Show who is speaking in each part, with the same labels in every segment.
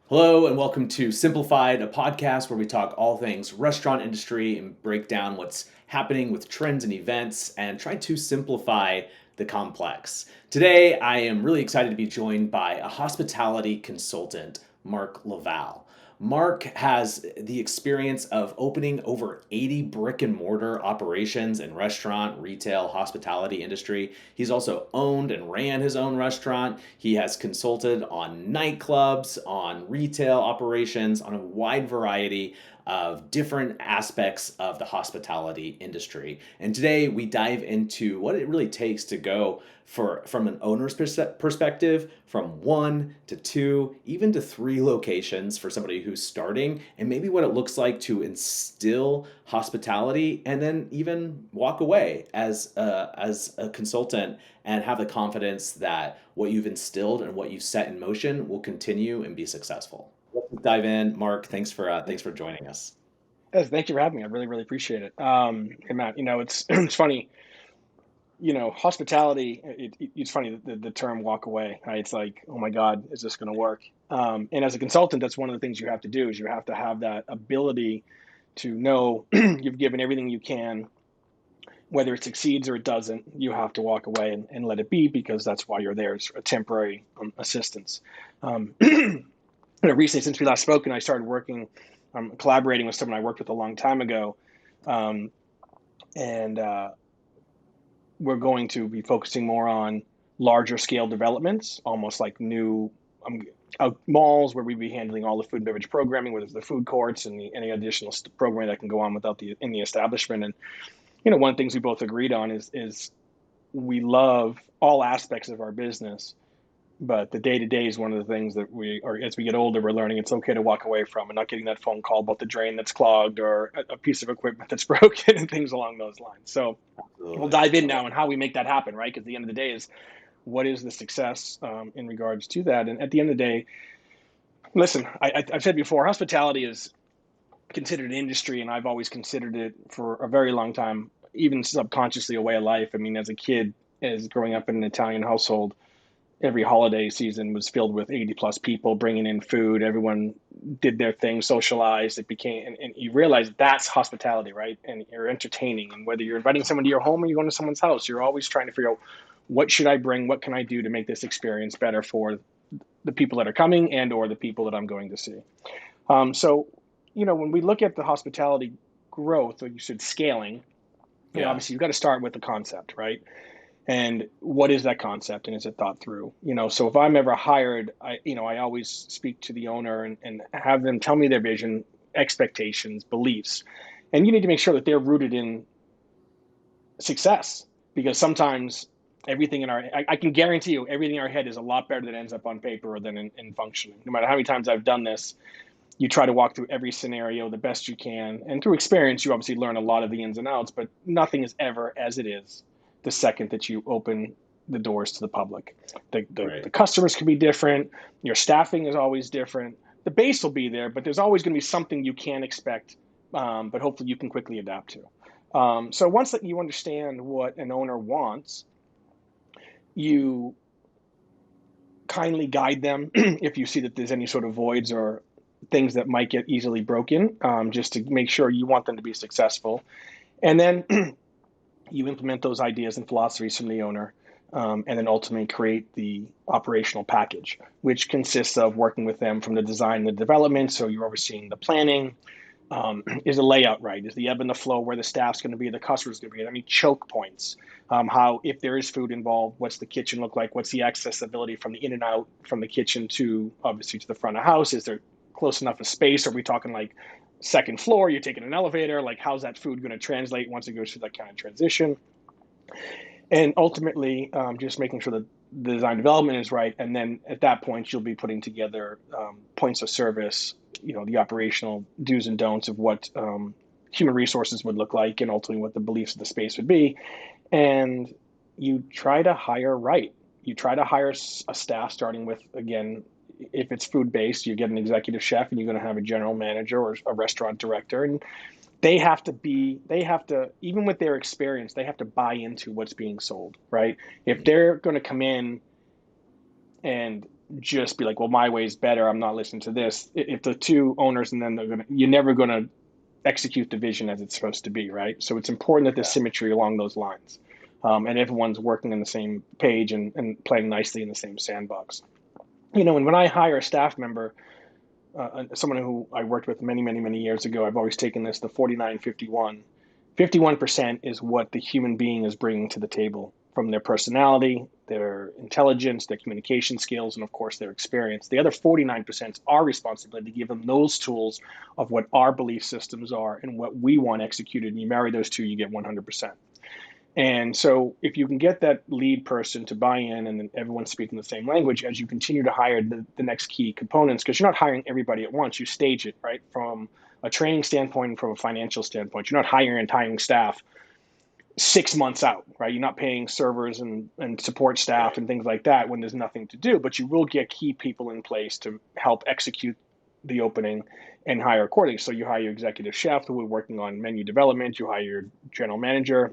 Speaker 1: Hello and welcome to Simplified, a podcast where we talk all things restaurant industry and break down what's happening with trends and events and try to simplify the complex. Today, I am really excited to be joined by a hospitality consultant, Mark Lavalle. Mark has the experience of opening over 80 brick and mortar operations in restaurant, retail, hospitality industry. He's also owned and ran his own restaurant. He has consulted on nightclubs, on retail operations, on a wide variety of different aspects of the hospitality industry. And today we dive into what it really takes to go from an owner's perspective from one to two, even to three locations for somebody who's starting, and maybe what it looks like to instill hospitality and then even walk away as a consultant and have the confidence that what you've instilled and what you've set in motion will continue and be successful. Let's dive in. Mark, thanks for joining us.
Speaker 2: Yes, thank you for having me. I really, really appreciate it. And Matt, it's it's funny, hospitality. It's funny the term "walk away." Right? It's like, oh my God, is this going to work? And as a consultant, that's one of the things you have to do is you have to have that ability to know you've given everything you can, whether it succeeds or it doesn't. You have to walk away and let it be because that's why you're there as a temporary assistance. Recently, since we last spoke, and I started working, collaborating with someone I worked with a long time ago, um, and we're going to be focusing more on larger scale developments, almost like new malls where we'd be handling all the food and beverage programming, whether it's the food courts and any additional programming that can go on without in the establishment. And one of the things we both agreed on is we love all aspects of our business, but the day to day is one of the things that as we get older, we're learning it's okay to walk away from and not getting that phone call about the drain that's clogged or a piece of equipment that's broken and things along those lines. So we'll
Speaker 1: Absolutely.
Speaker 2: dive in now on how we make that happen, right? Because at the end of the day is what is the success in regards to that? And at the end of the day, listen, I've said before, hospitality is considered an industry, and I've always considered it for a very long time, even subconsciously a way of life. I mean, as a kid, as growing up in an Italian household, every holiday season was filled with 80 plus people bringing in food. Everyone did their thing, socialized. It became, and you realize that's hospitality, right? And you're entertaining. And whether you're inviting someone to your home or you're going to someone's house, you're always trying to figure out what should I bring? What can I do to make this experience better for the people that are coming and or the people that I'm going to see? So, when we look at the hospitality growth, or you said scaling,
Speaker 1: Yeah.
Speaker 2: obviously you've got to start with the concept, right? And what is that concept and is it thought through? So if I'm ever hired, I always speak to the owner and have them tell me their vision, expectations, beliefs. And you need to make sure that they're rooted in success, because sometimes everything I can guarantee you everything in our head is a lot better than ends up on paper or than in functioning. No matter how many times I've done this, you try to walk through every scenario the best you can. And through experience, you obviously learn a lot of the ins and outs, but nothing is ever as it is the second that you open the doors to the public. The
Speaker 1: Right.
Speaker 2: customers can be different. Your staffing is always different. The base will be there, but there's always going to be something you can expect, but hopefully you can quickly adapt to. So once that you understand what an owner wants, you kindly guide them if you see that there's any sort of voids or things that might get easily broken, just to make sure you want them to be successful. And then you implement those ideas and philosophies from the owner, and then ultimately create the operational package, which consists of working with them from the design and the development. So you're overseeing the planning. Is the layout right? Is the ebb and the flow where the staff's going to be, the customer's going to be? I mean, choke points. How, if there is food involved, what's the kitchen look like? What's the accessibility from the in and out from the kitchen to obviously to the front of house? Is there close enough of space? Are we talking like second floor? You're taking an elevator? Like, how's that food going to translate once it goes through that kind of transition? And ultimately, just making sure that the design development is right. And then at that point, you'll be putting together points of service, the operational do's and don'ts of what human resources would look like, and ultimately what the beliefs of the space would be. And you try to hire right. You try to hire a staff starting with, again, if it's food based, you get an executive chef and you're going to have a general manager or a restaurant director. And even with their experience, they have to buy into what's being sold, right? If they're going to come in and just be like, well, my way is better. I'm not listening to this. If the two owners, and then you're never going to execute the vision as it's supposed to be, right? So it's important that there's symmetry along those lines, and everyone's working on the same page and playing nicely in the same sandbox. And when I hire a staff member, someone who I worked with many, many, many years ago, I've always taken this, the 49-51. 51% is what the human being is bringing to the table from their personality, their intelligence, their communication skills, and of course their experience. The other 49% is our responsibility to give them those tools of what our belief systems are and what we want executed. And you marry those two, you get 100%. And so if you can get that lead person to buy in and then everyone's speaking the same language as you continue to hire the next key components, because you're not hiring everybody at once, you stage it, right? From a training standpoint and from a financial standpoint. You're not hiring staff 6 months out, right? You're not paying servers and support staff and things like that when there's nothing to do, but you will get key people in place to help execute the opening and hire accordingly. So you hire your executive chef who are working on menu development, you hire your general manager,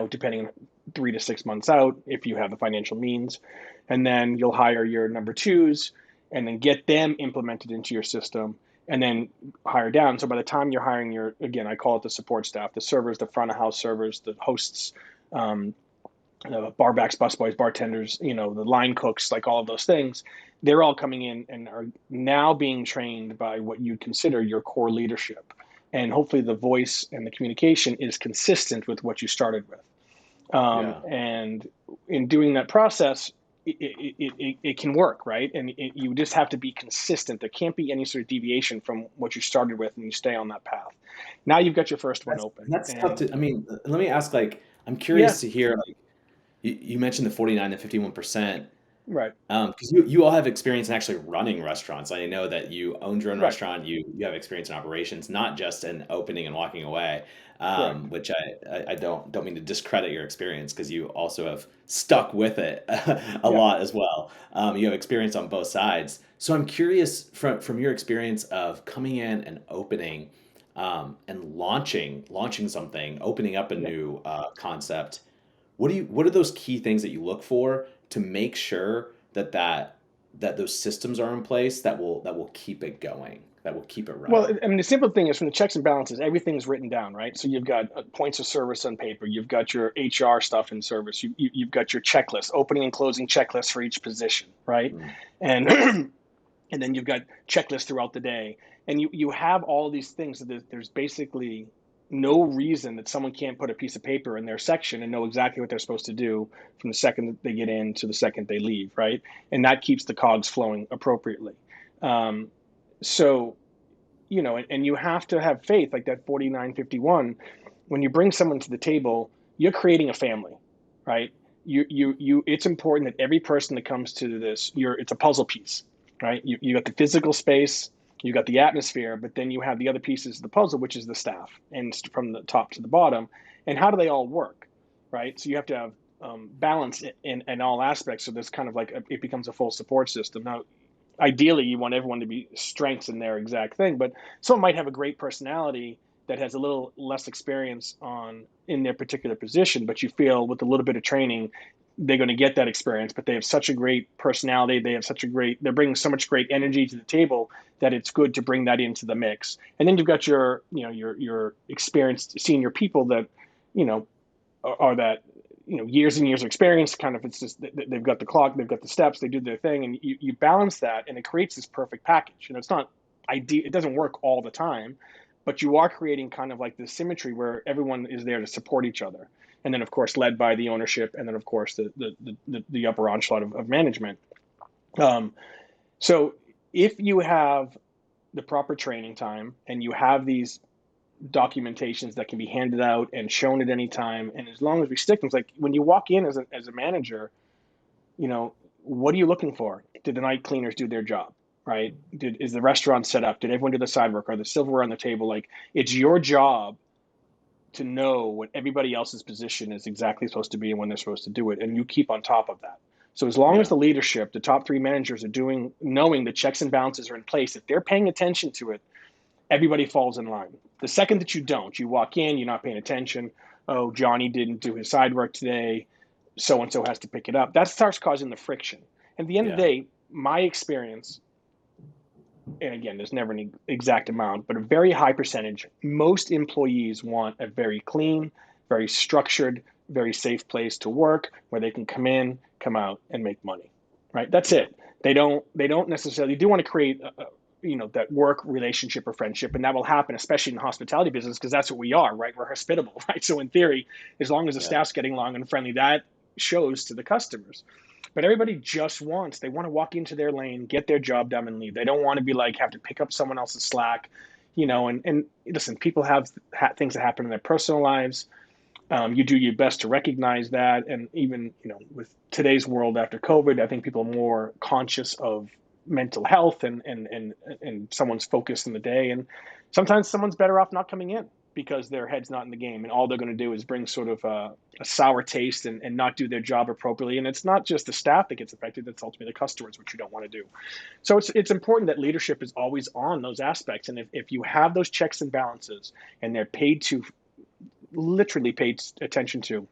Speaker 2: depending on 3 to 6 months out, if you have the financial means. And then you'll hire your number twos and then get them implemented into your system and then hire down. So by the time you're hiring again, I call it the support staff, the servers, the front of house servers, the hosts, barbacks, busboys, bartenders, the line cooks, like all of those things, they're all coming in and are now being trained by what you consider your core leadership. And hopefully the voice and the communication is consistent with what you started with.
Speaker 1: Yeah.
Speaker 2: And in doing that process, it can work, right? And you just have to be consistent. There can't be any sort of deviation from what you started with, and you stay on that path. Now you've got your first one open,
Speaker 1: That's tough
Speaker 2: and
Speaker 1: to, I mean, let me ask, like, I'm
Speaker 2: yeah,
Speaker 1: curious to hear, like, you mentioned the 49 to 51%.
Speaker 2: right,
Speaker 1: Because you all have experience in actually running restaurants. I know that you owned your own
Speaker 2: right,
Speaker 1: restaurant. You have experience in operations, not just in opening and walking away.
Speaker 2: correct,
Speaker 1: Which I don't mean to discredit your experience because you also have stuck with it a
Speaker 2: yeah.
Speaker 1: lot as well. You have experience on both sides. So I'm curious from your experience of coming in and opening and launching something, opening up a
Speaker 2: Yeah.
Speaker 1: new concept. What are those key things that you look for to make sure that those systems are in place that will keep it going, that will keep it
Speaker 2: Well,
Speaker 1: running?
Speaker 2: I mean, the simple thing is from the checks and balances, everything's written down, right? So you've got points of service on paper. You've got your HR stuff in service. You've got your checklist, opening and closing checklists for each position, right?
Speaker 1: Mm,
Speaker 2: And and then you've got checklists throughout the day. And you have all these things. So there's basically no reason that someone can't put a piece of paper in their section and know exactly what they're supposed to do from the second that they get in to the second they leave, right? And that keeps the cogs flowing appropriately. Um, so and you have to have faith, like that 49-51. When you bring someone to the table, you're creating a family, right? It's important that every person that comes to this, it's a puzzle piece, right? You got the physical space, you got the atmosphere, but then you have the other pieces of the puzzle, which is the staff, and from the top to the bottom. And how do they all work, right? So you have to have balance in all aspects. So there's kind of like it becomes a full support system. Now, ideally you want everyone to be strengths in their exact thing, but someone might have a great personality that has a little less experience on in their particular position, but you feel with a little bit of training they're going to get that experience. But they have such a great personality, they're bringing so much great energy to the table that it's good to bring that into the mix. And then you've got your experienced senior people that you know are that years and years of experience. Kind of, it's just they've got the clock, they've got the steps, they do their thing, and you balance that, and it creates this perfect package. It's not ideal, it doesn't work all the time, but you are creating kind of like this symmetry where everyone is there to support each other, and then of course led by the ownership, and then of course the upper onslaught of management. um, so if you have the proper training time and you have these documentations that can be handed out and shown at any time. And as long as we stick things, like when you walk in as a manager, what are you looking for? Did the night cleaners do their job? Right? Is the restaurant set up? Did everyone do the side work? Are the silverware on the table? Like, it's your job to know what everybody else's position is exactly supposed to be and when they're supposed to do it. And you keep on top of that. So as long as
Speaker 1: Yeah.
Speaker 2: the leadership, the top three managers knowing the checks and balances are in place, if they're paying attention to it, everybody falls in line. The second that you don't, you walk in, you're not paying attention. Oh, Johnny didn't do his side work today. So and so has to pick it up. That starts causing the friction. At the end of the
Speaker 1: Yeah.
Speaker 2: day, my experience, and again, there's never an exact amount, but a very high percentage, most employees want a very clean, very structured, very safe place to work where they can come in, come out, and make money. Right? That's
Speaker 1: Yeah.
Speaker 2: it. They don't necessarily do want to create that work relationship or friendship, and that will happen, especially in the hospitality business, because that's what we are, right? We're hospitable, right? So in theory, as long as the
Speaker 1: Yeah.
Speaker 2: staff's getting along and friendly, that shows to the customers. But everybody just wants, they want to walk into their lane, get their job done, and leave. They don't want to be like, have to pick up someone else's slack, and listen, people have things that happen in their personal lives. You do your best to recognize that. And even, with today's world after COVID, I think people are more conscious of mental health and someone's focus in the day. And sometimes someone's better off not coming in because their head's not in the game. And all they're going to do is bring sort of a sour taste and not do their job appropriately. And it's not just the staff that gets affected, it's ultimately the customers, which you don't want to do. So it's important that leadership is always on those aspects. And if you have those checks and balances and they're paid to, literally paid attention to,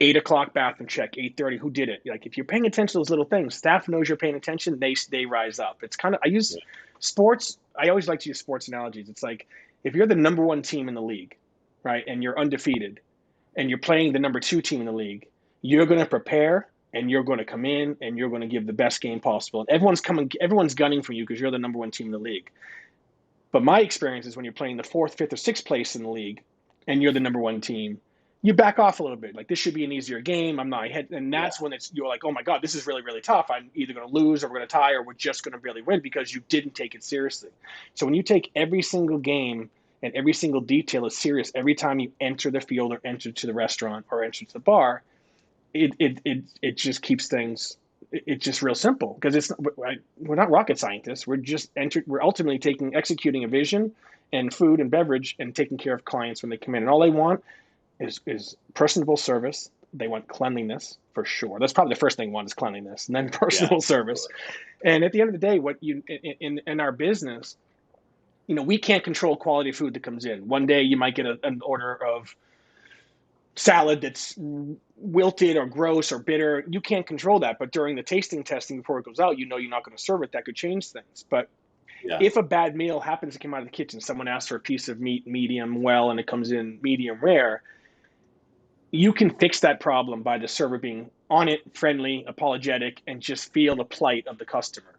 Speaker 2: 8 o'clock bathroom check, 8:30, who did it? Like, if you're paying attention to those little things, staff knows you're paying attention, they rise up. It's kind of, I use sports, I always like to use sports analogies. It's like, if you're the number one team in the league, right, and you're undefeated, and you're playing the number two team in the league, you're going to prepare and you're going to come in and you're going to give the best game possible. And everyone's gunning for you because you're the number one team in the league. But my experience is when you're playing the fourth, fifth, or sixth place in the league, and you're the number one team, you back off a little bit. Like, this should be an easier game. I'm not ahead, and
Speaker 1: Yeah.
Speaker 2: that's when you're like, oh my god, this is really, really tough. I'm either going to lose or we're going to tie or we're just going to really win because you didn't take it seriously. So when you take every single game and every single detail is serious every time you enter the field or enter to the restaurant or enter to the bar, it just keeps things. It's just real simple because we're not rocket scientists. We're ultimately executing a vision and food and beverage and taking care of clients when they come in. And all they want is personable service. They want cleanliness for sure. That's probably the first thing they want, is cleanliness, and then
Speaker 1: Yeah.
Speaker 2: personal service. And at the end of the day, what you in our business, we can't control quality of food that comes in. One day you might get an order of salad that's wilted or gross or bitter. You can't control that. But during the tasting testing before it goes out, you're not going to serve it. That could change things. But
Speaker 1: Yeah.
Speaker 2: if a bad meal happens to come out of the kitchen, someone asks for a piece of meat medium well and it comes in medium rare, you can fix that problem by the server being on it, friendly, apologetic, and just feel the plight of the customer.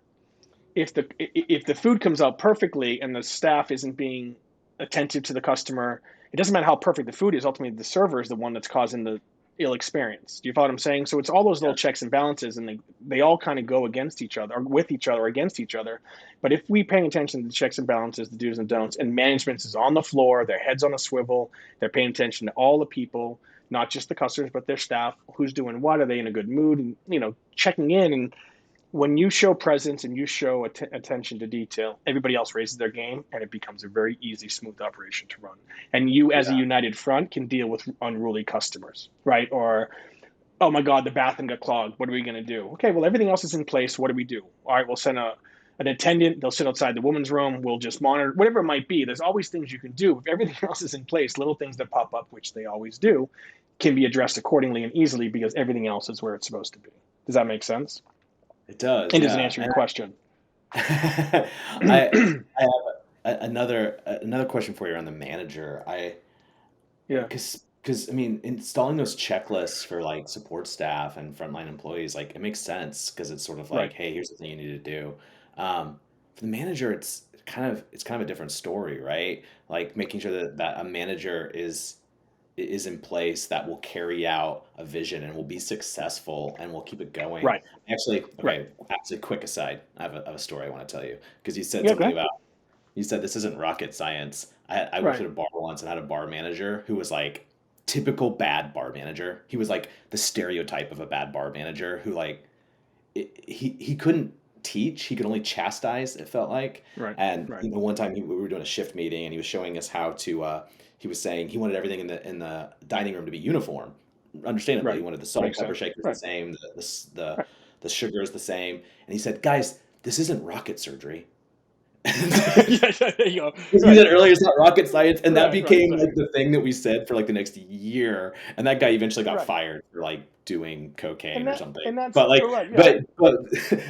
Speaker 2: If the food comes out perfectly and the staff isn't being attentive to the customer, it doesn't matter how perfect the food is. Ultimately, the server is the one that's causing the ill experience. Do you follow what I'm saying? So it's all those little
Speaker 1: Yeah.
Speaker 2: checks and balances, and they all kind of go against each other, or with each other, or against each other. But if we pay attention to the checks and balances, the do's and don'ts, and management is on the floor, their heads on a swivel, they're paying attention to all the people, not just the customers, but their staff, who's doing what, are they in a good mood, and checking in. And when you show presence and you show attention to detail, everybody else raises their game, and it becomes a very easy, smooth operation to run. And you, as a
Speaker 1: Yeah.
Speaker 2: united front, can deal with unruly customers, right? Or, oh my God, the bathroom got clogged. What are we going to do? Okay, well, everything else is in place. What do we do? All right, we'll send an attendant. They'll sit outside the woman's room. We'll just monitor, whatever it might be. There's always things you can do. If everything else is in place, little things that pop up, which they always do, can be addressed accordingly and easily because everything else is where it's supposed to be. Does that make sense?
Speaker 1: It does.
Speaker 2: And does it
Speaker 1: Yeah.
Speaker 2: answer your question?
Speaker 1: I I have another question for you on the manager.
Speaker 2: Yeah,
Speaker 1: Because I mean, installing those checklists for like support staff and frontline employees, like it makes sense because it's sort of like,
Speaker 2: right.
Speaker 1: hey, here's the thing you need to do. For the manager, it's kind of a different story, right? Like making sure that a manager is in place that will carry out a vision and will be successful and will keep it going.
Speaker 2: Right.
Speaker 1: Actually,
Speaker 2: Right.
Speaker 1: okay, actually, quick aside, I have a story I want to tell you because you said
Speaker 2: Yeah,
Speaker 1: something
Speaker 2: okay.
Speaker 1: about you said this isn't rocket science. I worked
Speaker 2: Right.
Speaker 1: at a bar once and had a bar manager who was like typical bad bar manager. He was like the stereotype of a bad bar manager who like he couldn't teach. He could only chastise. It felt like.
Speaker 2: Right.
Speaker 1: And
Speaker 2: Right.
Speaker 1: one time we were doing a shift meeting and he was showing us how to. He was saying he wanted everything in the dining room to be uniform. Understandably, he
Speaker 2: Right.
Speaker 1: wanted the salt,
Speaker 2: Makes
Speaker 1: pepper
Speaker 2: sense.
Speaker 1: shakers the
Speaker 2: Right.
Speaker 1: same, the
Speaker 2: Right.
Speaker 1: the sugars the same. And he said, guys, this isn't rocket surgery.
Speaker 2: Yeah, yeah, there you go.
Speaker 1: As you
Speaker 2: Right,
Speaker 1: said earlier, it's not rocket science, and that
Speaker 2: right,
Speaker 1: became
Speaker 2: right,
Speaker 1: like the thing that we said for like the next year. And that guy eventually got
Speaker 2: right.
Speaker 1: fired for like doing cocaine
Speaker 2: And
Speaker 1: or
Speaker 2: that
Speaker 1: something.
Speaker 2: and that's
Speaker 1: But like,
Speaker 2: right, yeah.
Speaker 1: but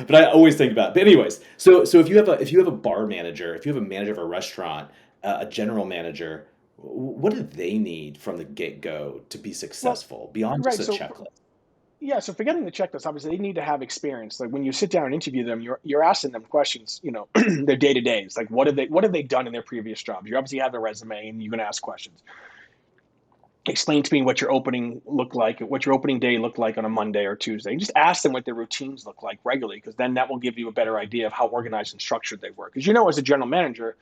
Speaker 1: but I always think about. It. But anyways, so if you have a bar manager, if you have a manager of a restaurant, a general manager, what do they need from the get go to be
Speaker 2: Well,
Speaker 1: successful beyond just
Speaker 2: right.
Speaker 1: a
Speaker 2: So
Speaker 1: checklist?
Speaker 2: yeah, so forgetting the checklist, obviously they need to have experience. Like when you sit down and interview them, you're asking them questions, their day to days. Like what have they done in their previous jobs? You obviously have their resume and you're gonna ask questions. Explain to me what your opening looked like, what your opening day looked like on a Monday or Tuesday. And just ask them what their routines look like regularly, because then that will give you a better idea of how organized and structured they work. Because as a general manager,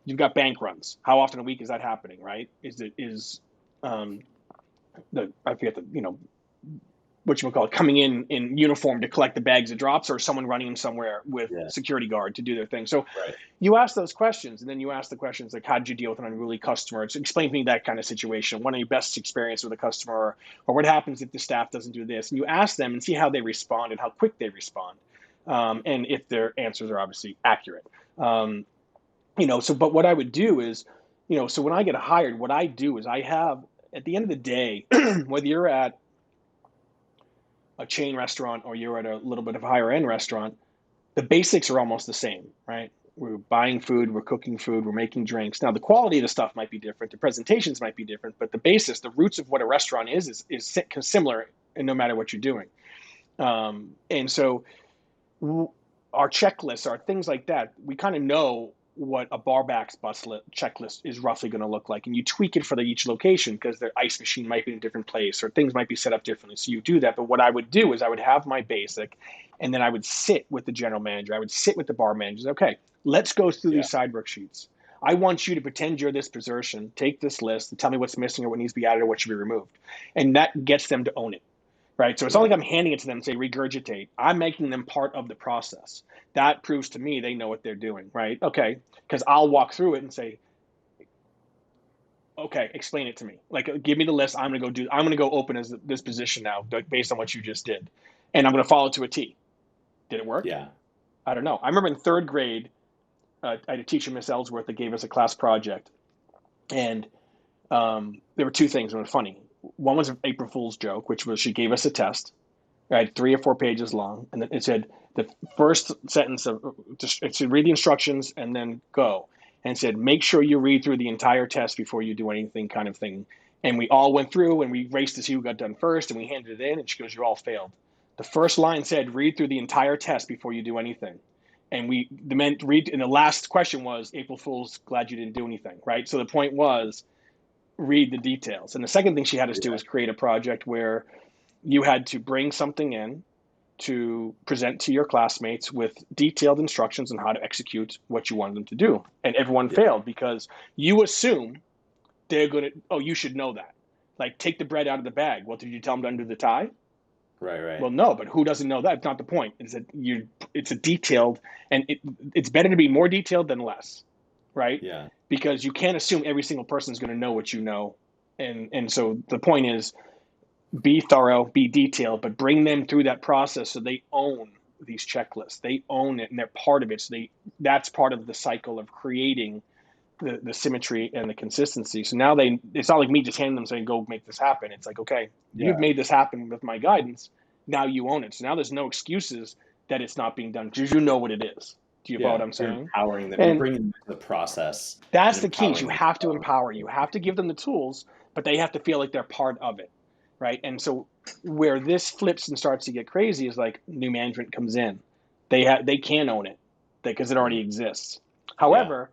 Speaker 2: you've got bank runs. How often a week is that happening, right? Um, the I forget the what you call it, coming in uniform to collect the bags of drops, or someone running somewhere with
Speaker 1: Yeah,
Speaker 2: security guard to do their thing. So
Speaker 1: right.
Speaker 2: you ask those questions, and then you ask the questions like, how did you deal with an unruly customer? It's explain to me that kind of situation. What are your best experience with a customer, or what happens if the staff doesn't do this? And you ask them and see how they respond and how quick they respond, and if their answers are obviously accurate. So but what I would do is, so when I get hired, what I do is I have, at the end of the day, whether you're at a chain restaurant or you're at a little bit of a higher end restaurant, the basics are almost the same, right? We're buying food, we're cooking food, we're making drinks. Now the quality of the stuff might be different, the presentations might be different, but the basis, the roots of what a restaurant is similar, and no matter what you're doing. And so our checklists, our things like that, we kind of know what a barback's checklist is roughly going to look like, and you tweak it for each location because their ice machine might be in a different place or things might be set up differently. So you do that. But what I would do is I would have my basic, and then I would sit with the general manager. I would sit with the bar managers. Okay, let's go through
Speaker 1: Yeah,
Speaker 2: these side worksheets. I want you to pretend you're this position, take this list, and tell me what's missing or what needs to be added or what should be removed. And that gets them to own it, right? So it's not like
Speaker 1: right.
Speaker 2: I'm handing it to them and say regurgitate. I'm making them part of the process. That proves to me they know what they're doing, right? Okay, because I'll walk through it and say, okay, explain it to me. Like, give me the list. I'm gonna go open as this position now, based on what you just did, and I'm gonna follow to a T. Did it work?
Speaker 1: Yeah,
Speaker 2: I don't know. I remember in third grade, I had a teacher, Miss Ellsworth, that gave us a class project, and there were two things that were funny. One was an April Fool's joke, which was she gave us a test, right, 3 or 4 pages long, and it said the first sentence of just it said read the instructions and then go, and it said make sure you read through the entire test before you do anything, kind of thing. And we all went through and we raced to see who got done first, and we handed it in, and she goes, "You all failed." The first line said read through the entire test before you do anything. And the men read, and the last question was April Fool's, glad you didn't do anything, right? So the point was read the details. And the second thing she had us do
Speaker 1: yeah,
Speaker 2: was create a project where you had to bring something in to present to your classmates with detailed instructions on how to execute what you wanted them to do. And everyone
Speaker 1: yeah.
Speaker 2: failed because you assume they're going to, oh, you should know that. Like, take the bread out of the bag. Well, did you tell them to undo the tie?
Speaker 1: Right, right.
Speaker 2: Well, no, but who doesn't know that? It's not the point. It's a detailed, and it's better to be more detailed than less, right?
Speaker 1: Yeah,
Speaker 2: Because you can't assume every single person is going to know what you know. And so the point is, be thorough, be detailed, but bring them through that process so they own these checklists. They own it and they're part of it. So that's part of the cycle of creating the symmetry and the consistency. So now it's not like me just handing them saying, go make this happen. It's like, okay, you've
Speaker 1: yeah.
Speaker 2: made this happen with my guidance. Now you own it. So now there's no excuses that it's not being done because you know what it is. Do you follow what
Speaker 1: Yeah,
Speaker 2: I'm
Speaker 1: you're
Speaker 2: saying?
Speaker 1: empowering them. You're
Speaker 2: And
Speaker 1: bringing them to the process and
Speaker 2: that's the key. Is
Speaker 1: empowering
Speaker 2: you
Speaker 1: them.
Speaker 2: have to empower. You have to give them the tools, but they have to feel like they're part of it, right? And so where this flips and starts to get crazy is like new management comes in. They can own it because it already
Speaker 1: Mm,
Speaker 2: exists.
Speaker 1: yeah,
Speaker 2: However,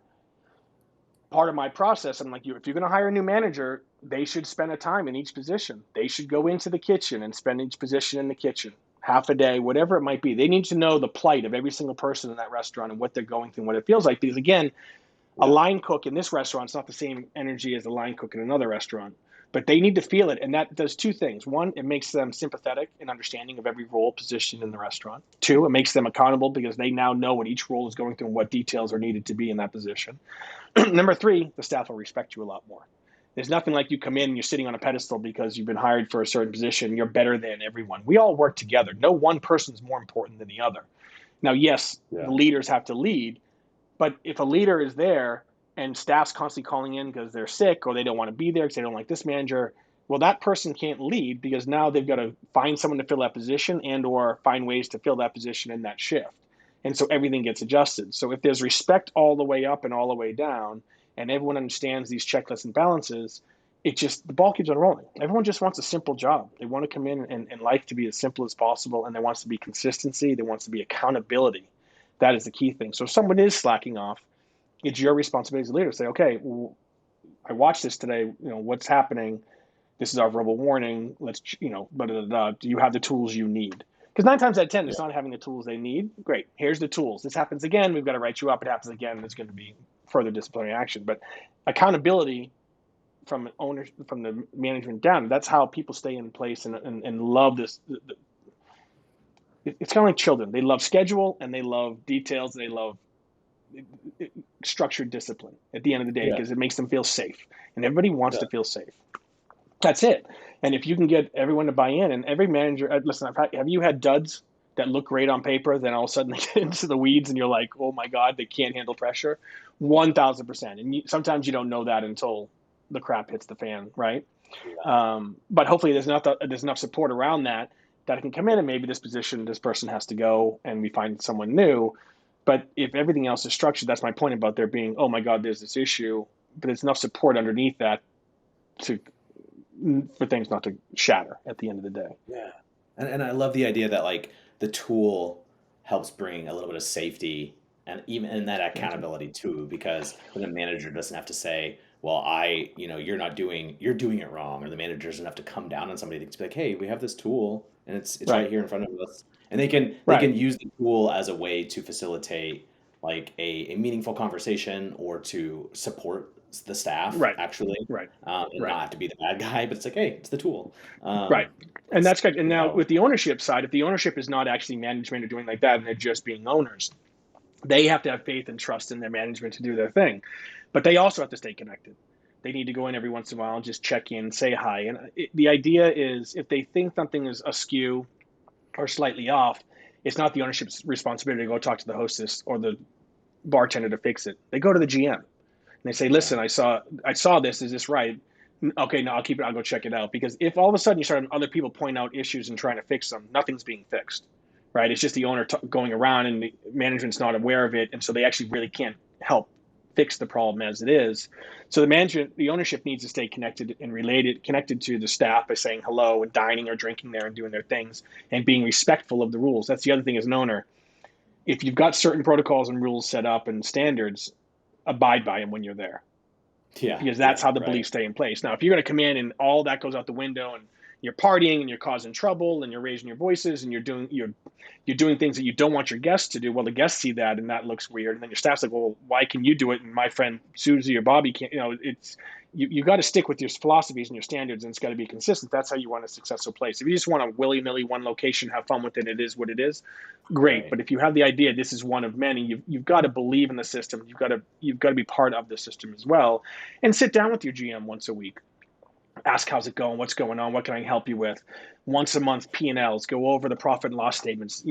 Speaker 2: part of my process, I'm like, if you're going to hire a new manager, they should spend a time in each position. They should go into the kitchen and spend each position in the kitchen, half a day, whatever it might be. They need to know the plight of every single person in that restaurant and what they're going through and what it feels like. Because again, a
Speaker 1: yeah,
Speaker 2: line cook in this restaurant is not the same energy as a line cook in another restaurant, but they need to feel it. And that does two things. One, it makes them sympathetic and understanding of every role position in the restaurant. Two, it makes them accountable because they now know what each role is going through and what details are needed to be in that position. Number three, the staff will respect you a lot more. There's nothing like you come in and you're sitting on a pedestal because you've been hired for a certain position. You're better than everyone. We all work together. No one person is more important than the other. Now, yes, the
Speaker 1: yeah,
Speaker 2: leaders have to lead, But if a leader is there and staff's constantly calling in because they're sick or they don't want to be there because they don't like this manager, well, that person can't lead because now they've got to find someone to fill that position and or find ways to fill that position in that shift. And so everything gets adjusted. So if there's respect all the way up and all the way down, and everyone understands these checklists and balances, it just, the ball keeps on rolling. Everyone just wants a simple job. They want to come in and life to be as simple as possible, and there wants to be consistency. There wants to be accountability. That is the key thing. So if someone is slacking off, it's your responsibility as a leader to say, okay, well, I watched this today. What's happening? This is our verbal warning. Let's, blah, blah, blah. Do you have the tools you need? Because 9 times out of 10,
Speaker 1: Yeah.
Speaker 2: it's not having the tools they need. Great. Here's the tools. This happens again. We've got to write you up. It happens again. There's going to be further disciplinary action. But accountability from owners, from the management down, that's how people stay in place and love this. It's kind of like children. They love schedule and they love details. And they love structured discipline at the end of the day
Speaker 1: Yeah.
Speaker 2: because it makes them feel safe. And everybody wants
Speaker 1: Yeah.
Speaker 2: to feel safe. That's it. And if you can get everyone to buy in, and every manager, listen, have you had duds that look great on paper, then all of a sudden they get into the weeds and you're like, oh my God, they can't handle pressure? 1000%. And sometimes you don't know that until the crap hits the fan, right?
Speaker 1: Yeah.
Speaker 2: But hopefully there's enough support around that I can come in and maybe this person has to go and we find someone new. But if everything else is structured, that's my point about there being, oh my God, there's this issue, but there's enough support underneath that to for things not to shatter at the end of the day.
Speaker 1: Yeah. And I love the idea that like the tool helps bring a little bit of safety and even in that accountability too, because then the manager doesn't have to say, well, you're doing it wrong, or the manager doesn't have to come down on somebody to be like, hey, we have this tool and it's right
Speaker 2: Right,
Speaker 1: here in front of us. And they can
Speaker 2: right,
Speaker 1: use the tool as a way to facilitate like a meaningful conversation or to support the staff
Speaker 2: right,
Speaker 1: actually,
Speaker 2: right,
Speaker 1: and
Speaker 2: right,
Speaker 1: not have to be the bad guy, but it's like, hey, it's the tool.
Speaker 2: right. And
Speaker 1: It's
Speaker 2: that's good. And
Speaker 1: you
Speaker 2: now
Speaker 1: know
Speaker 2: with the ownership side, if the ownership is not actually management or doing like that, and they're just being owners, they have to have faith and trust in their management to do their thing. But they also have to stay connected. They need to go in every once in a while and just check in, say hi. And the idea is if they think something is askew or slightly off, it's not the ownership's responsibility to go talk to the hostess or the bartender to fix it. They go to the GM and they say,
Speaker 1: yeah,
Speaker 2: "Listen, I saw this. Is this right? Okay, no, I'll keep it. I'll go check it out." Because if all of a sudden you start having other people point out issues and trying to fix them, nothing's being fixed, right? It's just the owner going around and the management's not aware of it, and so they actually really can't help fix the problem as it is. So the ownership needs to stay connected and connected to the staff by saying hello and dining or drinking there and doing their things and being respectful of the rules. That's the other thing as an owner. If you've got certain protocols and rules set up and standards, abide by them when you're there
Speaker 1: yeah,
Speaker 2: because that's
Speaker 1: yeah,
Speaker 2: how the
Speaker 1: right.
Speaker 2: beliefs stay in place. Now, if you're going to come in and all that goes out the window and you're partying and you're causing trouble and you're raising your voices and you're doing things that you don't want your guests to do, well, the guests see that and that looks weird, and then your staff's like, well, why can you do it and my friend Susie or Bobby can't? It's you got to stick with your philosophies and your standards, and it's got to be consistent. That's how you run a successful place. If you just want to willy-nilly one location, have fun with it, it is what it is, great.
Speaker 1: Right.
Speaker 2: But if you have the idea this is one of many, you've got to believe in the system. You've got to be part of the system as well, and sit down with your GM once a week. Ask how's it going, what's going on, what can I help you with. Once a month, P&Ls, go over the profit and loss statements.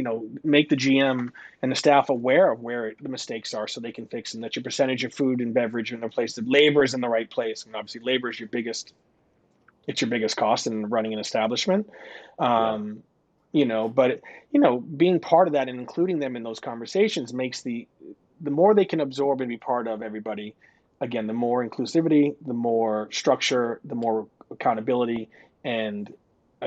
Speaker 2: Make the GM and the staff aware of where the mistakes are so they can fix them. That your percentage of food and beverage in the place, that labor is in the right place, and obviously labor is your biggest cost in running an establishment.
Speaker 1: Yeah.
Speaker 2: But being part of that and including them in those conversations makes the more they can absorb and be part of everybody. Again, the more inclusivity, the more structure, the more accountability, and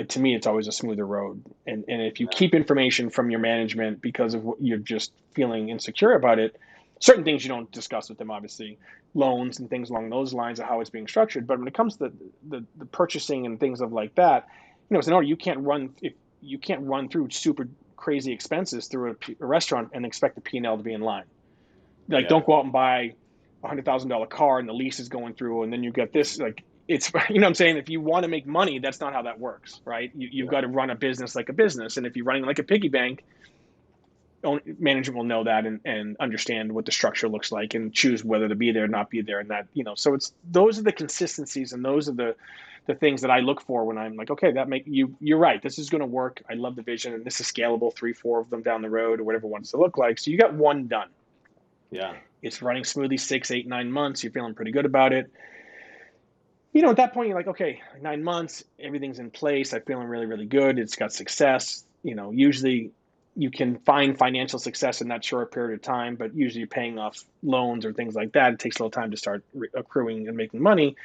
Speaker 2: to me, it's always a smoother road. And if you
Speaker 1: Yeah.
Speaker 2: keep information from your management because of what you're just feeling insecure about it, certain things you don't discuss with them, obviously, loans and things along those lines of how it's being structured. But when it comes to the purchasing and things of like that, as an owner, you can't run through super crazy expenses through a restaurant and expect the P&L to be in line. Like,
Speaker 1: Yeah.
Speaker 2: don't go out and buy $100,000 car and the lease is going through, and then you get this. Like, it's what I'm saying. If you want to make money, that's not how that works, right? You've
Speaker 1: Yeah.
Speaker 2: got to run a business like a business, and if you're running like a piggy bank, management will know that and understand what the structure looks like and choose whether to be there or not be there, and that. So it's those are the consistencies and those are the things that I look for when I'm like, okay, you're right. This is going to work. I love the vision, and this is scalable. 3, 4 of them down the road, or whatever it wants to look like. So you got one done.
Speaker 1: Yeah.
Speaker 2: It's running smoothly 6, 8, 9 months. You're feeling pretty good about it. At that point, you're like, okay, 9 months, everything's in place. I'm feeling really, really good. It's got success. Usually you can find financial success in that short period of time, but usually you're paying off loans or things like that. It takes a little time to start accruing and making money.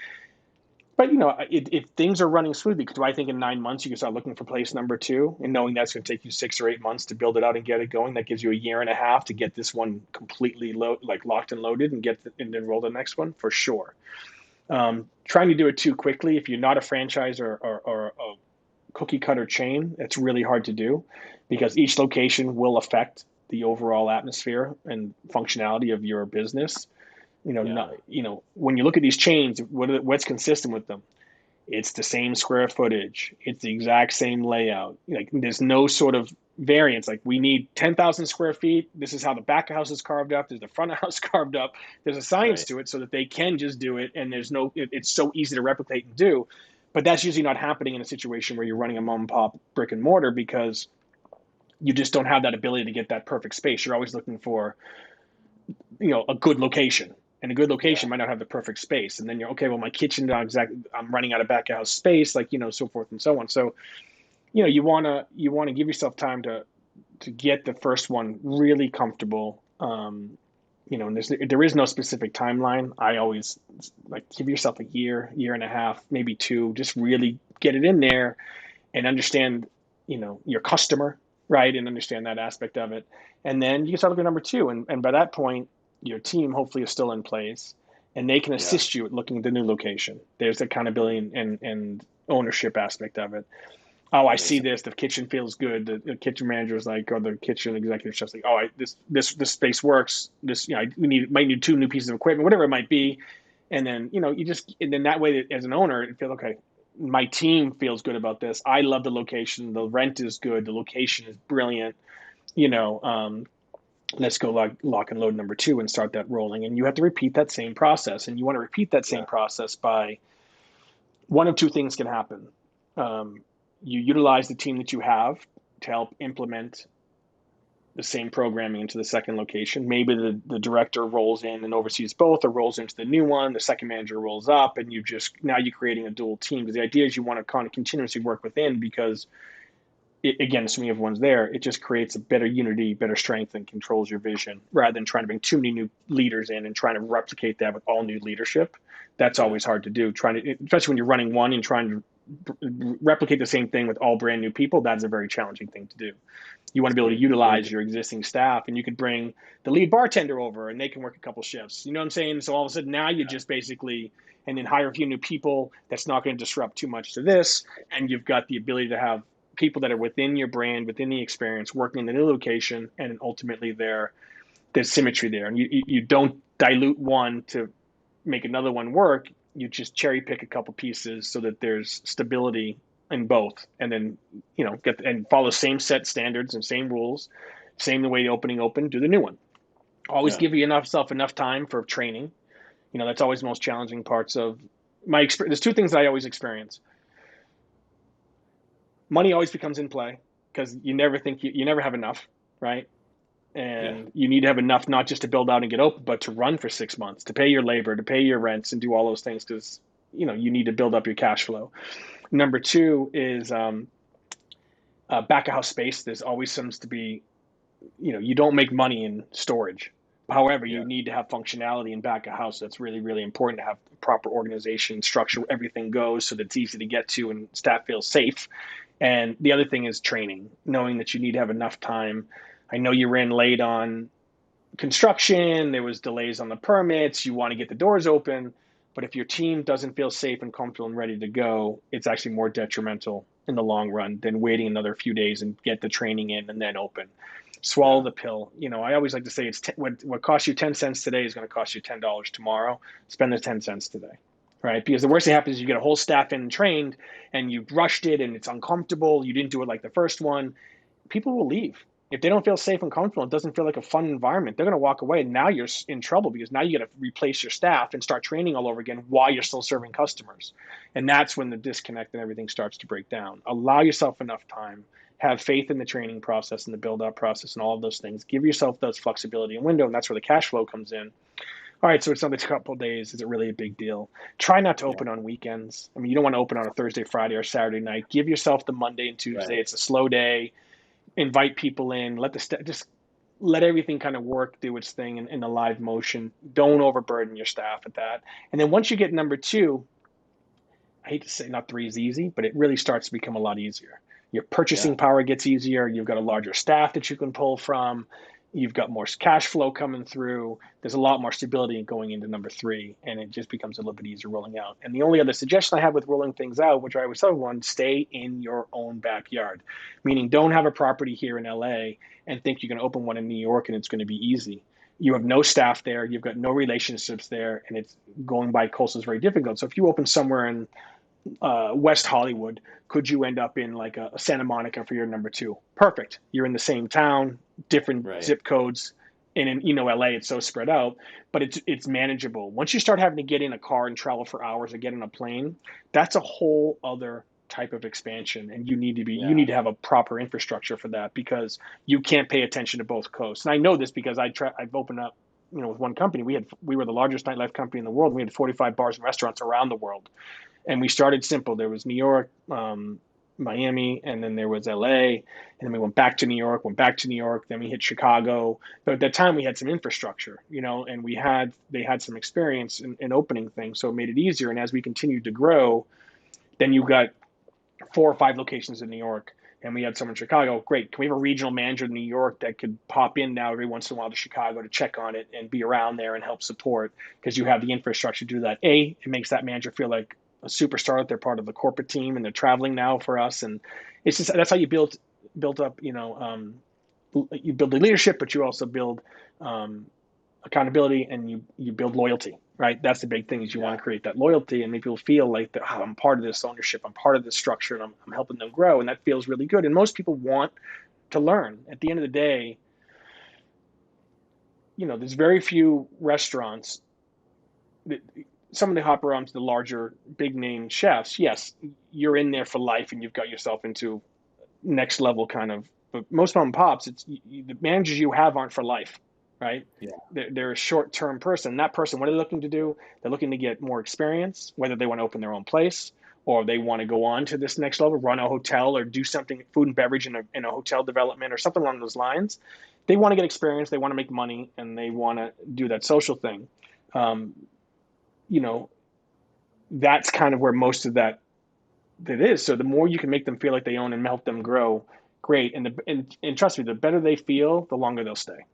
Speaker 2: But if things are running smoothly, do I think in 9 months you can start looking for place number two, and knowing that's going to take you 6 or 8 months to build it out and get it going? That gives you a year and a half to get this one completely locked and loaded, and and then roll the next one for sure. Trying to do it too quickly, if you're not a franchise or a cookie cutter chain, it's really hard to do because each location will affect the overall atmosphere and functionality of your business.
Speaker 1: Yeah.
Speaker 2: When you look at these chains, what's consistent with them? It's the same square footage. It's the exact same layout. Like there's no sort of variance. Like we need 10,000 square feet. This is how the back of house is carved up. There's the front of house carved up. There's a science
Speaker 1: Right.
Speaker 2: to it so that they can just do it. And it's so easy to replicate and do. But that's usually not happening in a situation where you're running a mom and pop brick and mortar because you just don't have that ability to get that perfect space. You're always looking for, a good location, and a good
Speaker 1: Yeah.
Speaker 2: location might not have the perfect space. And then you're okay. Well, my kitchen not exactly. I'm running out of back of house space, so forth and so on. So you want to give yourself time to get the first one really comfortable. And there is no specific timeline. I always like give yourself a year and a half, maybe two, just really get it in there and understand, your customer, right? And understand that aspect of it. And then you can start looking at number two. And by that point, your team hopefully is still in place and they can
Speaker 1: Yeah.
Speaker 2: assist you at looking at the new location. There's accountability and ownership aspect of it. Oh, I see
Speaker 1: Amazing.
Speaker 2: this. The kitchen feels good. The kitchen manager is like, or the kitchen executive chef's like, oh, this space works. We might need two new pieces of equipment, whatever it might be. And then and then that way, as an owner, it feels okay. My team feels good about this. I love the location. The rent is good. The location is brilliant. You know, um, let's go lock and load number two and start that rolling. And you have to repeat that same process. And you want to repeat that same
Speaker 1: Yeah.
Speaker 2: process by one of two things can happen. Um, you utilize the team that you have to help implement the same programming into the second location. Maybe the director rolls in and oversees both, or rolls into the new one. The second manager rolls up, and now you're creating a dual team. Because the idea is you want to kind of continuously work within, because again, assuming everyone's there, it just creates a better unity, better strength, and controls your vision rather than trying to bring too many new leaders in and trying to replicate that with all new leadership. That's
Speaker 1: Yeah.
Speaker 2: always hard to do. Especially when you're running one and trying to replicate the same thing with all brand new people, that's a very challenging thing to do. You want to be able to
Speaker 1: Great.
Speaker 2: utilize
Speaker 1: Great.
Speaker 2: your existing staff, and you could bring the lead bartender over and they can work a couple shifts. You know what I'm saying? So all of a sudden now you
Speaker 1: Yeah.
Speaker 2: just basically, and then hire a few new people. That's not going to disrupt too much to this. And you've got the ability to have people that are within your brand, within the experience, working in the new location, and ultimately there's symmetry there. And you don't dilute one to make another one work. You just cherry pick a couple pieces so that there's stability in both, and then get and follow same set standards and same rules, same the way the open. Do the new one. Always
Speaker 1: Yeah.
Speaker 2: give yourself enough time for training. That's always the most challenging parts of my experience. There's two things that I always experience. Money always becomes in play because you never think you never have enough, right?
Speaker 1: Yeah.
Speaker 2: And you need to have enough not just to build out and get open, but to run for 6 months, to pay your labor, to pay your rents, and do all those things because you need to build up your cash flow. Number two is back of house space. There's always seems to be, you don't make money in storage. However,
Speaker 1: Yeah.
Speaker 2: you need to have functionality in back of house. That's really, really important to have proper organization, structure, where everything goes so that it's easy to get to and staff feels safe. And the other thing is training, knowing that you need to have enough time. I know you ran late on construction, there was delays on the permits, you want to get the doors open, but if your team doesn't feel safe and comfortable and ready to go, it's actually more detrimental in the long run than waiting another few days and get the training in and then open. Swallow
Speaker 1: Yeah.
Speaker 2: the pill. I always like to say what costs you 10 cents today is going to cost you $10 tomorrow. Spend the 10 cents today. Right? Because the worst that happens is you get a whole staff in and trained and you rushed it and it's uncomfortable. You didn't do it like the first one. People will leave. If they don't feel safe and comfortable, it doesn't feel like a fun environment, they're going to walk away. And now you're in trouble because now you got to replace your staff and start training all over again while you're still serving customers. And that's when the disconnect and everything starts to break down. Allow yourself enough time. Have faith in the training process and the build up process and all of those things. Give yourself those flexibility and window, and that's where the cash flow comes in. All right, so it's another couple of days. Is it really a big deal? Try not to
Speaker 1: Yeah.
Speaker 2: open on weekends. I mean, you don't want to open on a Thursday, Friday, or Saturday night. Give yourself the Monday and Tuesday.
Speaker 1: Right.
Speaker 2: It's a slow day. Invite people in. Just let everything kind of work, do its thing in a live motion. Don't overburden your staff at that. And then once you get number two, I hate to say not three is easy, but it really starts to become a lot easier. Your
Speaker 1: Yeah.
Speaker 2: purchasing power gets easier. You've got a larger staff that you can pull from. You've got more cash flow coming through. There's a lot more stability going into number three, and it just becomes a little bit easier rolling out. And the only other suggestion I have with rolling things out, which I always tell everyone, stay in your own backyard. Meaning don't have a property here in LA and think you're going to open one in New York and it's going to be easy. You have no staff there, you've got no relationships there, and it's going by coastal is very difficult. So if you open somewhere in West Hollywood, could you end up in like a Santa Monica for your number two? Perfect. You're in the same town, different
Speaker 1: Right.
Speaker 2: zip codes. And in LA, it's so spread out, but it's manageable. Once you start having to get in a car and travel for hours or get in a plane, that's a whole other type of expansion, and you
Speaker 1: Yeah.
Speaker 2: need to have a proper infrastructure for that because you can't pay attention to both coasts. And I know this because I've opened up, with one company. We were the largest nightlife company in the world. We had 45 bars and restaurants around the world, and we started simple. There was New York, Miami, and then there was LA, and then we went back to New York, then we hit Chicago. But at that time, we had some infrastructure, and they had some experience in opening things, so it made it easier. And as we continued to grow, then you got 4 or 5 locations in New York, and we had someone in Chicago. Great. Can we have a regional manager in New York that could pop in now every once in a while to Chicago to check on it and be around there and help support because you have the infrastructure to do that? It makes that manager feel like a superstar, that they're part of the corporate team and they're traveling now for us. And it's just that's how you build up, you build the leadership, but you also build accountability, and you build loyalty, right? That's the big thing, is you want
Speaker 1: Yeah.
Speaker 2: to create that loyalty and make people feel like that, I'm part of this ownership, I'm part of this structure, and I'm helping them grow, and that feels really good. And most people want to learn. At the end of the day, there's very few restaurants that, some of the hopper onto the larger big name chefs, yes, you're in there for life and you've got yourself into next level kind of, but most mom and pops, the managers you have aren't for life, right?
Speaker 1: Yeah.
Speaker 2: They're a short-term person. That person, what are they looking to do? They're looking to get more experience, whether they want to open their own place or they want to go on to this next level, run a hotel or do something, food and beverage in a hotel development or something along those lines. They want to get experience, they want to make money, and they want to do that social thing. Um, you know, that's kind of where most of that is. So the more you can make them feel like they own and help them grow, great. And trust me, the better they feel, the longer they'll stay.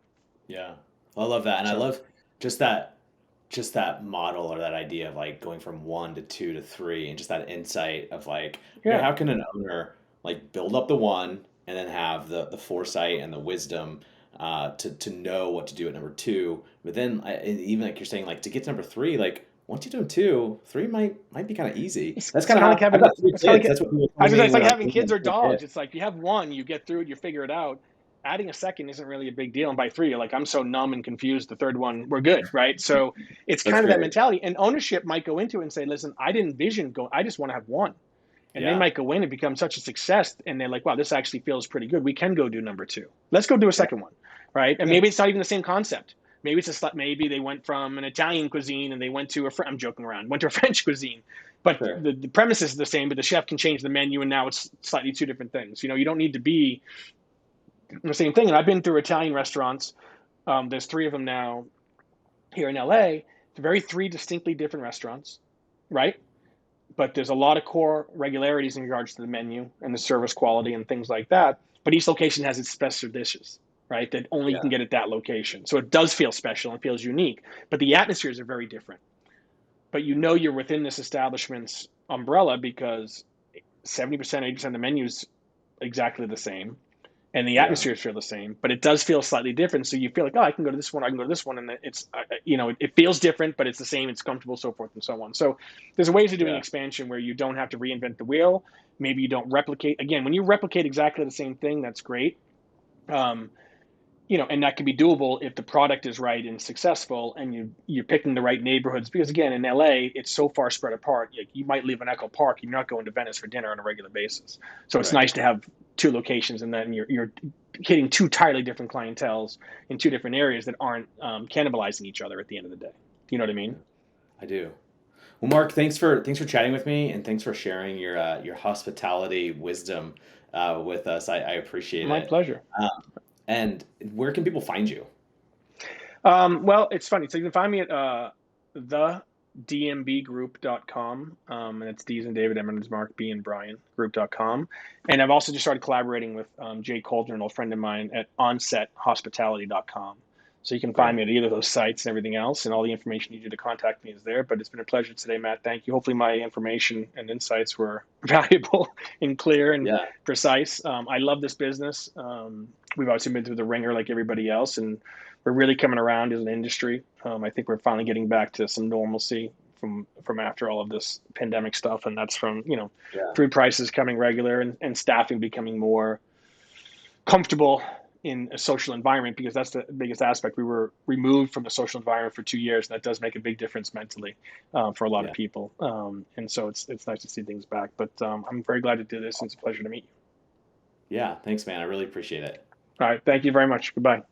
Speaker 1: Yeah. I love that. And I
Speaker 2: So
Speaker 1: love just that model or that idea of like going from one to two to three and just that insight of like, okay,
Speaker 2: yeah,
Speaker 1: how can an owner like build up the one and then have the foresight and the wisdom to know what to do at number two. But then and even like you're saying, like to get to number three, like once you do two, three might be kind of easy.
Speaker 2: it's,
Speaker 1: That's
Speaker 2: it's
Speaker 1: kind
Speaker 2: kind
Speaker 1: of
Speaker 2: of like
Speaker 1: how I
Speaker 2: having
Speaker 1: got three
Speaker 2: it's kind of
Speaker 1: kids.
Speaker 2: like
Speaker 1: That's what people
Speaker 2: I
Speaker 1: told
Speaker 2: was gonna say,
Speaker 1: me
Speaker 2: it's like
Speaker 1: when I was
Speaker 2: having
Speaker 1: looking
Speaker 2: kids
Speaker 1: at
Speaker 2: or
Speaker 1: the kid.
Speaker 2: dogs. It's like you have one, you get through it, you figure it out. Adding a second isn't really a big deal, and by three, you're like, I'm so numb and confused. The third one, we're good, right? So it's
Speaker 1: That's
Speaker 2: kind of that
Speaker 1: great.
Speaker 2: mentality. And ownership might go into it and say, listen, I didn't envision go. I just want to have one. And they
Speaker 1: Yeah.
Speaker 2: might go in and become such a success, and they're like, wow, this actually feels pretty good. We can go do number two. Let's go do a
Speaker 1: Yeah.
Speaker 2: second one, right? And
Speaker 1: Yeah.
Speaker 2: maybe it's not even the same concept. Maybe maybe they went from an Italian cuisine and they went to I'm joking around, went to a French cuisine, but
Speaker 1: Sure.
Speaker 2: the premise is the same, but the chef can change the menu, and now it's slightly two different things. You don't need to be the same thing. And I've been through Italian restaurants. There's 3 of them now here in LA. It's very 3 distinctly different restaurants, right? But there's a lot of core regularities in regards to the menu and the service quality and things like that. But each location has its special dishes, right? That only you can
Speaker 1: Yeah.
Speaker 2: get at that location. So it does feel special and feels unique. But the atmospheres are very different. But you're within this establishment's umbrella because 70%, 80% of the menu's exactly the same, and the
Speaker 1: Yeah.
Speaker 2: atmospheres feel the same, but it does feel slightly different. So you feel like, oh, I can go to this one, I can go to this one, and it's it feels different, but it's the same, it's comfortable, so forth and so on. So there's ways of doing
Speaker 1: Yeah.
Speaker 2: expansion where you don't have to reinvent the wheel. Maybe you don't replicate. Again, when you replicate exactly the same thing, that's great. Um, and that can be doable if the product is right and successful, and you're picking the right neighborhoods. Because again, in LA, it's so far spread apart. You might live in Echo Park, you're not going to Venice for dinner on a regular basis. So it's
Speaker 1: Right.
Speaker 2: nice to have two locations, and then you're hitting two entirely different clientels in two different areas that aren't cannibalizing each other at the end of the day. You know what I mean?
Speaker 1: I do. Well, Mark, thanks for chatting with me, and thanks for sharing your hospitality wisdom with us. I appreciate
Speaker 2: My
Speaker 1: it.
Speaker 2: pleasure.
Speaker 1: And where can people find you?
Speaker 2: Well, it's funny. So you can find me at thedmbgroup.com. And it's D's and David, M and Mark, B and Brian group.com. And I've also just started collaborating with Jay Coulter, an old friend of mine, at onsethospitality.com. So you can find
Speaker 1: Great.
Speaker 2: me at either of those sites and everything else, and all the information you need to contact me is there. But it's been a pleasure today, Matt. Thank you. Hopefully, my information and insights were valuable and clear and
Speaker 1: Yeah.
Speaker 2: precise. I love this business. We've obviously been through the ringer like everybody else, and we're really coming around as an industry. I think we're finally getting back to some normalcy from after all of this pandemic stuff, and that's from
Speaker 1: Yeah.
Speaker 2: food prices coming regular, and staffing becoming more comfortable in a social environment, because that's the biggest aspect. We were removed from the social environment for 2 years, and that does make a big difference mentally for a lot of
Speaker 1: Yeah.
Speaker 2: people. And so it's nice to see things back. But I'm very glad to do this, and it's a pleasure to meet you.
Speaker 1: Yeah. Thanks, man. I really appreciate it.
Speaker 2: All right, thank you very much. Goodbye.